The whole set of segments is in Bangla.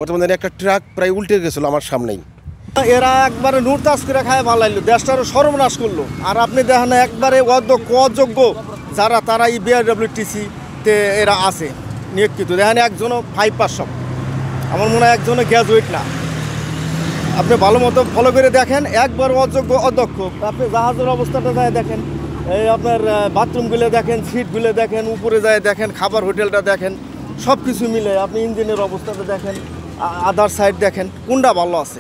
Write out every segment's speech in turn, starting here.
বর্তমানে একটা ট্রাক প্রায় উল্টে গেছিল আমার সামনেই। এরা একবারে নুরতাজ করে খায় ভালাইলো, দেশটারও সর্বনাশ করলো। আর আপনি দেখেন একবারে অযোগ্য যারা তারা এই বিআরডব্লিউটিসিতে এরা আছে নিয়োগকৃত, দেখেন একজনও 5 পাস সব, আমার মনে হয় একজনও গ্র্যাজুয়েট না। আপনি ভালো মতো ফলো করে দেখেন, একবার অযোগ্য অদক্ষ। আপনি জাহাজের অবস্থাটা যায় দেখেন, এই আপনার বাথরুমগুলো দেখেন, সিটগুলো দেখেন, উপরে যায় দেখেন, খাবার হোটেলটা দেখেন, সব কিছু মিলে আপনি ইঞ্জিনের অবস্থাটা দেখেন, আদার সাইড দেখেন, কোনটা ভালো আছে?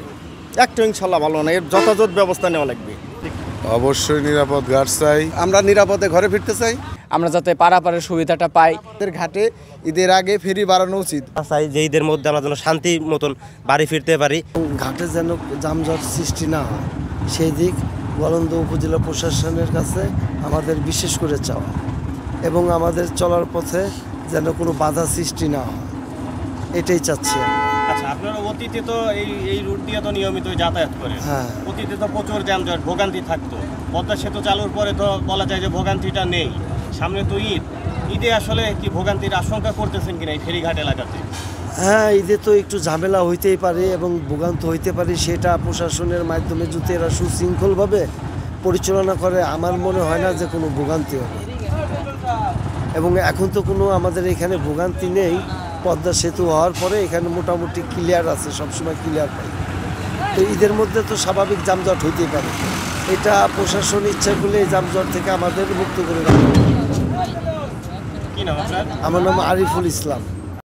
একটা ইনশাল্লাহ ভালো না, এর যথাযথ ব্যবস্থা নেওয়া লাগবে। অবশ্যই নিরাপদ ঘাট চাই, আমরা নিরাপদে ঘরে ফিরতে চাই, আমরা যাতে পারাপারের সুবিধাটা পাই। ঘাটে ঈদের আগে ফেরি বাড়ানো উচিত। চাই যে ঈদের মধ্যে আমরা যেন শান্তি মতন বাড়ি ফিরতে পারি, ঘাটে যেন যানজট সৃষ্টি না হয় সেই দিক গোয়ালন্দ উপজেলা প্রশাসনের কাছে আমাদের বিশেষ করে চাওয়া, এবং আমাদের চলার পথে যেন কোনো বাধা সৃষ্টি না হয়, এটাই চাচ্ছি। আচ্ছা, আপনারা অতীতে তো এই রুট দিয়ে তো নিয়মিত যাতায়াত করেন। হ্যাঁ, অতীতে তো প্রচুর যানজট ভোগান্তি থাকতো। পদ্মা সেতু চালুর পরে তো বলা যায় যে ভোগান্তিটা নেই। সামনে তো ঈদে আসলে কি ভোগান্তির আশঙ্কা করতেছেন কিনা এই ফেরিঘাট এলাকাতে? হ্যাঁ, ঈদে তো একটু ঝামেলা হইতেই পারে এবং ভোগান্ত হইতে পারে, সেটা প্রশাসনের মাধ্যমে যদি এরা সুশৃঙ্খলভাবে পরিচালনা করে আমার মনে হয় না যে কোনো ভোগান্তি হবে। এবং এখন তো কোনো আমাদের এখানে ভোগান্তি নেই, পদ্মা সেতু হওয়ার পরে এখানে মোটামুটি ক্লিয়ার আছে, সবসময় ক্লিয়ার পাই। তো ঈদের মধ্যে তো স্বাভাবিক যানজট হইতেই পারে, এটা প্রশাসন ইচ্ছা করলে এই যানজট থেকে আমাদের মুক্ত করে রাখবে। কি নাম আপনার? আমার নাম আরিফুল ইসলাম।